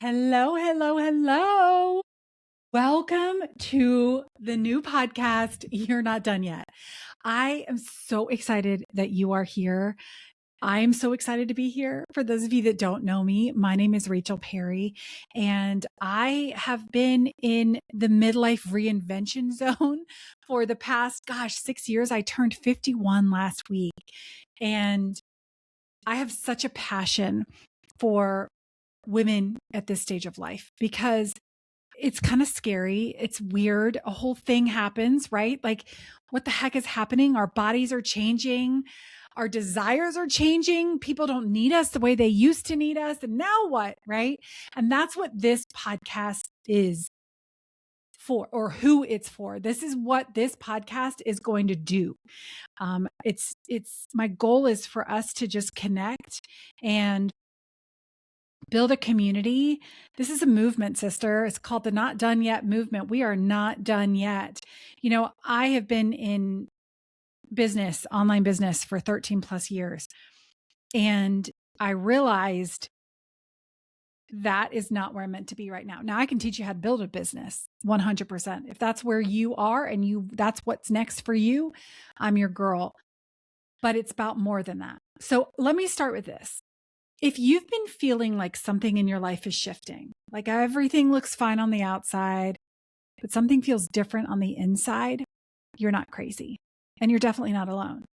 Hello, hello, hello. Welcome to the new podcast, You're Not Done Yet. I am so excited that you are here. I am so excited to be here. For those of you that don't know me, my name is Rachel Perry, and I have been in the midlife reinvention zone for the past, 6 years. I turned 51 last week, and I have such a passion for women at this stage of life because it's kind of scary. It's weird. A whole thing happens, right? Like, what the heck is happening? Our bodies are changing. Our desires are changing. People don't need us the way they used to need us. And now what, right? And that's what this podcast is for, or who it's for. This is what this podcast is going to do. It's my goal is for us to just connect and build a community. This is a movement, sister. It's called the Not Done Yet movement. We are not done yet. You know, I have been in business, online business for 13 plus years. And I realized that is not where I'm meant to be right now. Now I can teach you how to build a business 100%. If that's where you are and that's what's next for you, I'm your girl. But it's about more than that. So let me start with this. If you've been feeling like something in your life is shifting, like everything looks fine on the outside, but something feels different on the inside, you're not crazy. And you're definitely not alone.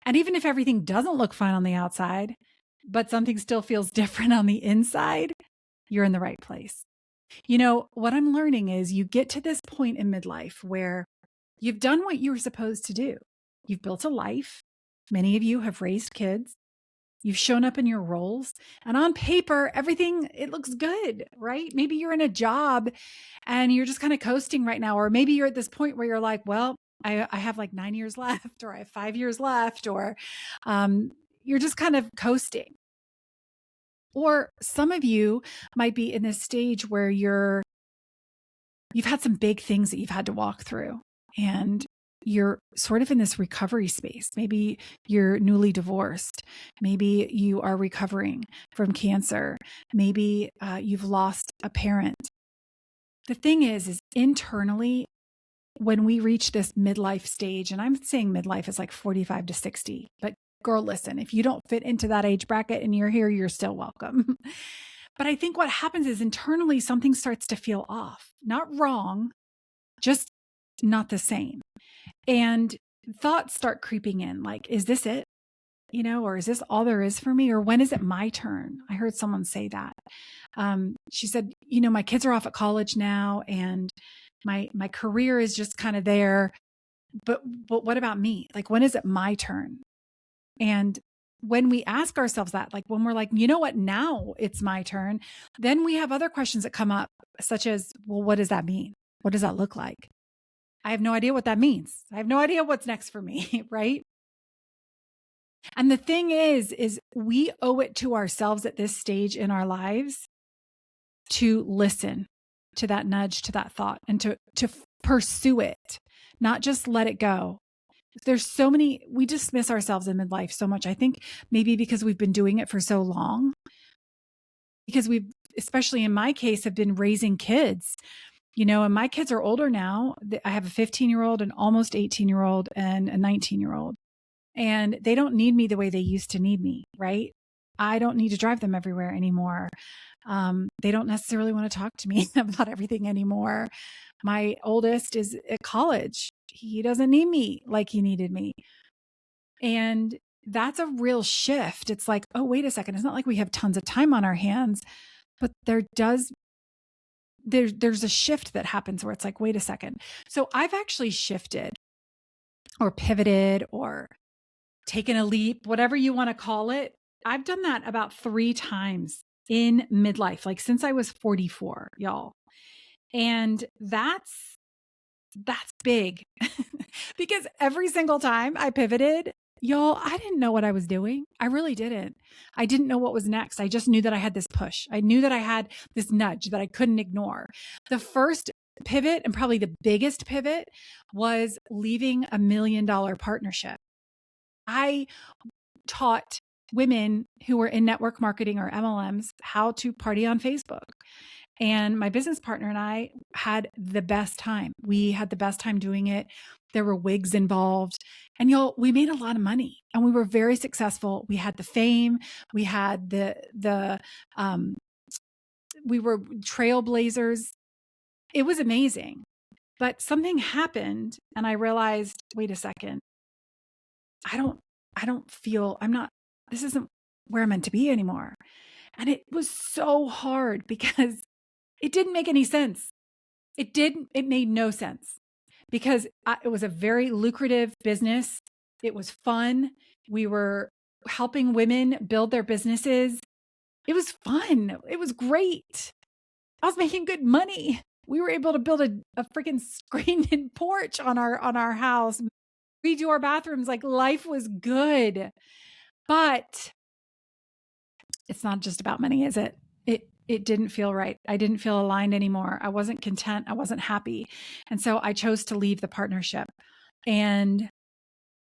And even if everything doesn't look fine on the outside, but something still feels different on the inside, you're in the right place. You know, what I'm learning is you get to this point in midlife where you've done what you were supposed to do. You've built a life. Many of you have raised kids. You've shown up in your roles, and on paper, everything, it looks good, right? Maybe you're in a job and you're just kind of coasting right now. Or maybe you're at this point where you're like, well, I have like 9 years left, or I have 5 years left, or you're just kind of coasting. Or some of you might be in this stage where you've had some big things that you've had to walk through, and you're sort of in this recovery space. Maybe you're newly divorced. Maybe you are recovering from cancer. Maybe you've lost a parent. The thing is internally, when we reach this midlife stage, and I'm saying midlife is like 45 to 60, but girl, listen, if you don't fit into that age bracket and you're here, you're still welcome. But I think what happens is internally something starts to feel off, not wrong, just not the same. And thoughts start creeping in like, is this it? You know, or is this all there is for me? Or when is it my turn? I heard someone say that. She said, you know, my kids are off at college now and my career is just kind of there. But what about me? Like, when is it my turn? And when we ask ourselves that, like when we're like, you know what, now it's my turn, then we have other questions that come up, such as, well, what does that mean? What does that look like? I have no idea what that means. I have no idea what's next for me, right? And the thing is we owe it to ourselves at this stage in our lives to listen to that nudge, to that thought, and to pursue it, not just let it go. There's so many, we dismiss ourselves in midlife so much. I think maybe because we've been doing it for so long, because we've, especially in my case, have been raising kids, you know, and my kids are older now. I have a 15-year-old, an almost 18-year-old, and a 19-year-old. And they don't need me the way they used to need me, right? I don't need to drive them everywhere anymore. They don't necessarily want to talk to me about everything anymore. My oldest is at college. He doesn't need me like he needed me. And that's a real shift. It's like, oh, wait a second. It's not like we have tons of time on our hands, but there's a shift that happens where it's like, wait a second. So I've actually shifted or pivoted or taken a leap, whatever you want to call it. I've done that about 3 times in midlife, like since I was 44, y'all. And that's big because every single time I pivoted, y'all, I didn't know what I was doing. I really didn't. I didn't know what was next. I just knew that I had this push. I knew that I had this nudge that I couldn't ignore. The first pivot, and probably the biggest pivot, was leaving $1 million partnership. I taught women who were in network marketing or MLMs how to party on Facebook. And my business partner and I had the best time. We had the best time doing it. There were wigs involved. And we made a lot of money and we were very successful. We had the fame. We had we were trailblazers. It was amazing. But something happened and I realized, wait a second, this isn't where I'm meant to be anymore. And it was so hard because it didn't make any sense. It made no sense because it was a very lucrative business. It was fun. We were helping women build their businesses. It was fun. It was great. I was making good money. We were able to build a freaking screened-in porch on our house, redo our bathrooms. Like life was good. But it's not just about money, is it? It didn't feel right. I didn't feel aligned anymore. I wasn't content. I wasn't happy. And so I chose to leave the partnership. And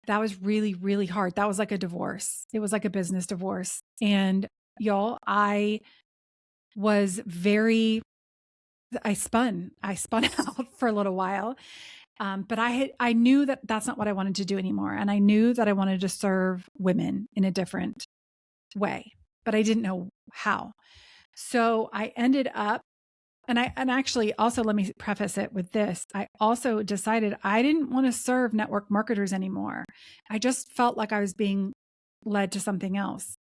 that was really, really hard. That was like a divorce. It was like a business divorce. And y'all, I spun out for a little while. But I knew that that's not what I wanted to do anymore. And I knew that I wanted to serve women in a different way, but I didn't know how. So I ended up, and actually also let me preface it with this. I also decided I didn't want to serve network marketers anymore. I just felt like I was being led to something else.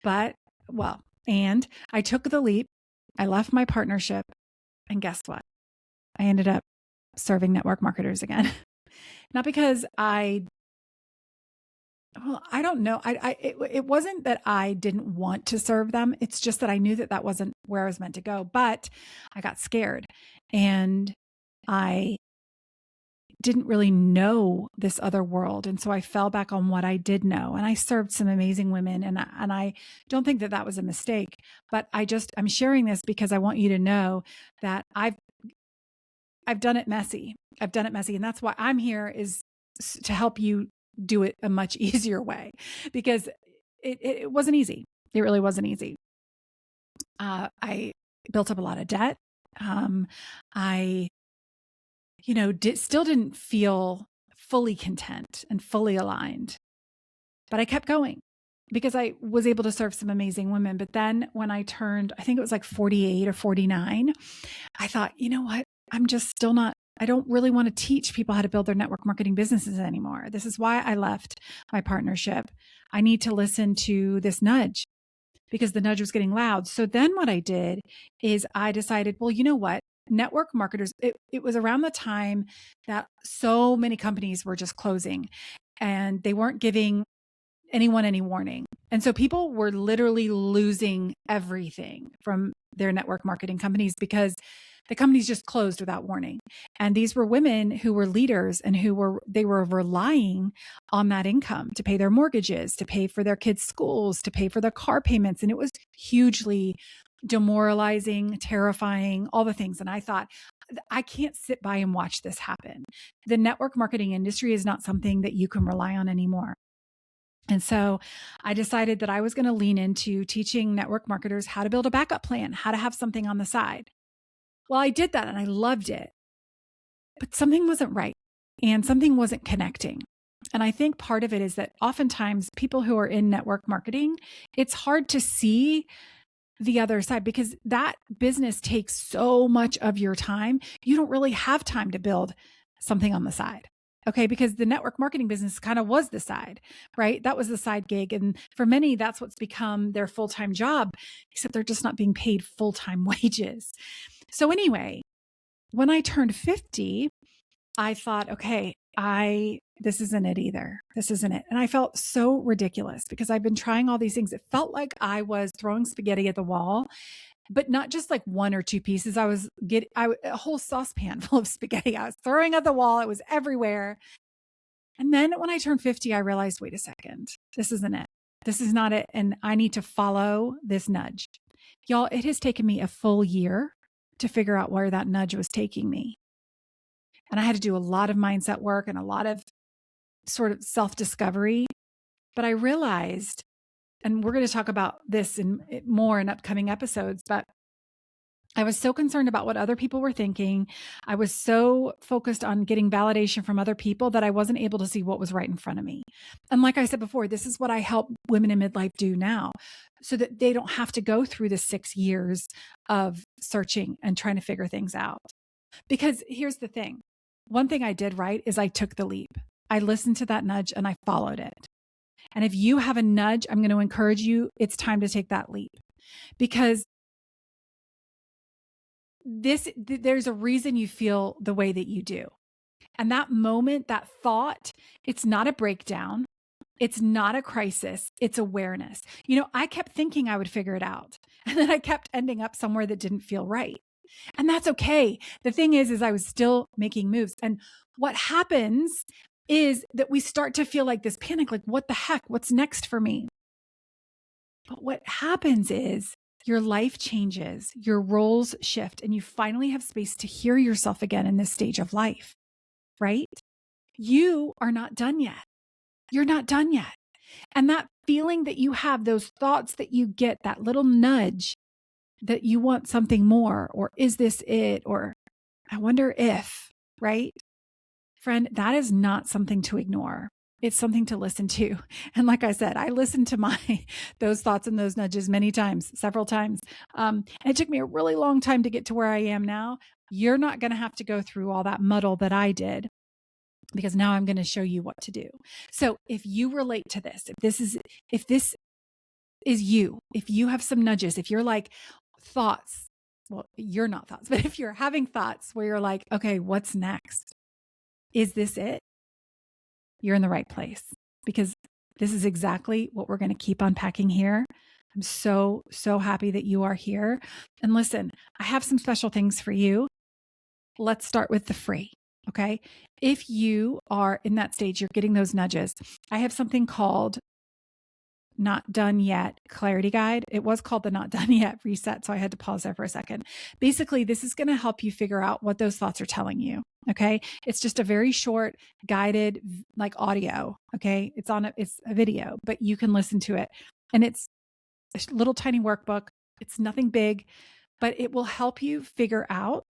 And I took the leap. I left my partnership, and guess what? I ended up serving network marketers again. Not because I don't know. It wasn't that I didn't want to serve them. It's just that I knew that wasn't where I was meant to go, but I got scared and I didn't really know this other world. And so I fell back on what I did know, and I served some amazing women. And I don't think that was a mistake, but I'm sharing this because I want you to know that I've done it messy. I've done it messy. And that's why I'm here, is to help you do it a much easier way, because it wasn't easy. It really wasn't easy. I built up a lot of debt. I, still didn't feel fully content and fully aligned, but I kept going because I was able to serve some amazing women. But then when I turned, I think it was like 48 or 49, I thought, you know what? I'm just still not, I don't really want to teach people how to build their network marketing businesses anymore. This is why I left my partnership. I need to listen to this nudge, because the nudge was getting loud. So then what I did is I decided, well, you know what? Network marketers, it was around the time that so many companies were just closing and they weren't giving anyone any warning. And so people were literally losing everything from their network marketing companies because the companies just closed without warning. And these were women who were leaders and they were relying on that income to pay their mortgages, to pay for their kids' schools, to pay for their car payments. And it was hugely demoralizing, terrifying, all the things. And I thought, I can't sit by and watch this happen. The network marketing industry is not something that you can rely on anymore. And so I decided that I was going to lean into teaching network marketers how to build a backup plan, how to have something on the side. Well, I did that and I loved it, but something wasn't right and something wasn't connecting. And I think part of it is that oftentimes people who are in network marketing, it's hard to see the other side because that business takes so much of your time. You don't really have time to build something on the side. Okay. Because the network marketing business kind of was the side, right? That was the side gig. And for many, that's what's become their full-time job, except they're just not being paid full-time wages. So anyway, when I turned 50, I thought, okay, this isn't it either. This isn't it. And I felt so ridiculous because I've been trying all these things. It felt like I was throwing spaghetti at the wall, but not just like one or two pieces. I was a whole saucepan full of spaghetti. I was throwing at the wall. It was everywhere. And then when I turned 50, I realized, wait a second, this isn't it. This is not it. And I need to follow this nudge. Y'all, it has taken me a full year to figure out where that nudge was taking me. And I had to do a lot of mindset work and a lot of sort of self-discovery. But I realized and we're going to talk about this in more in upcoming episodes, but I was so concerned about what other people were thinking. I was so focused on getting validation from other people that I wasn't able to see what was right in front of me. And like I said before, this is what I help women in midlife do now, so that they don't have to go through the 6 years of searching and trying to figure things out. Because here's the thing. One thing I did right is I took the leap. I listened to that nudge and I followed it. And if you have a nudge, I'm going to encourage you, it's time to take that leap, because there's a reason you feel the way that you do. And that moment, that thought, it's not a breakdown. It's not a crisis. It's awareness. I kept thinking I would figure it out. And then I kept ending up somewhere that didn't feel right. And that's okay. The thing is I was still making moves. And what happens is that we start to feel like this panic, like, what the heck? What's next for me? But what happens is your life changes, your roles shift, and you finally have space to hear yourself again in this stage of life, right? You are not done yet. You're not done yet. And that feeling that you have, those thoughts that you get, that little nudge that you want something more, or is this it? Or I wonder if, right? Friend, that is not something to ignore. It's something to listen to. And like I said, I listened to those thoughts and those nudges many times, several times. And it took me a really long time to get to where I am now. You're not going to have to go through all that muddle that I did, because now I'm going to show you what to do. So if you relate to this, if this is you, if you have some nudges, if you're like thoughts, well, you're not thoughts, but if you're having thoughts where you're like, okay, what's next? Is this it? You're in the right place, because this is exactly what we're going to keep unpacking here. I'm so, so happy that you are here. And listen, I have some special things for you. Let's start with the free. Okay. If you are in that stage, you're getting those nudges. I have something called Not Done Yet Clarity Guide. It was called the Not Done Yet Reset, so I had to pause there for a second. Basically, this is going to help you figure out what those thoughts are telling you. Okay. It's just a very short guided, like, audio. Okay. It's a video, but you can listen to it. And it's a little tiny workbook. It's nothing big, but it will help you figure out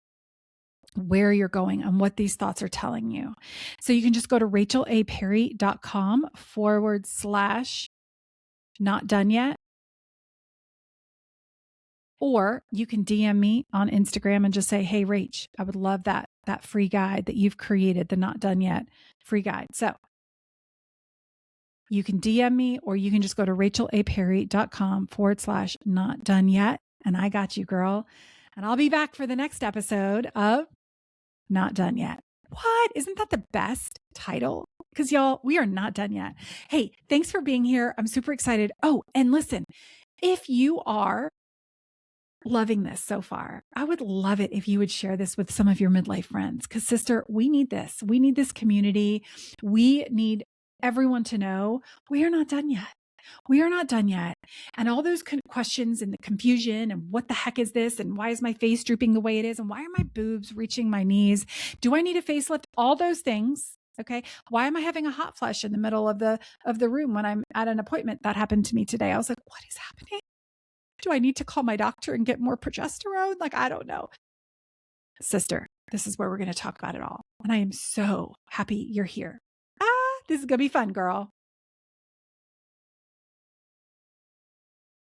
where you're going and what these thoughts are telling you. So you can just go to rachelaperry.com/not done yet. Or you can DM me on Instagram and just say, hey, Rach, I would love that free guide that you've created, the Not Done Yet free guide. So you can DM me, or you can just go to rachelaperry.com/not done yet. And I got you, girl. And I'll be back for the next episode of Not Done Yet. What? Isn't that the best title? Because y'all, we are not done yet. Hey, thanks for being here. I'm super excited. Oh, and listen, if you are loving this so far, I would love it if you would share this with some of your midlife friends, because sister, we need this. We need this community. We need everyone to know we are not done yet. We are not done yet. And all those questions and the confusion and what the heck is this? And why is my face drooping the way it is? And why are my boobs reaching my knees? Do I need a facelift? All those things. Okay. Why am I having a hot flush in the middle of the room when I'm at an appointment? That happened to me today. I was like, what is happening? Do I need to call my doctor and get more progesterone? Like, I don't know. Sister, this is where we're going to talk about it all. And I am so happy you're here. This is going to be fun, girl.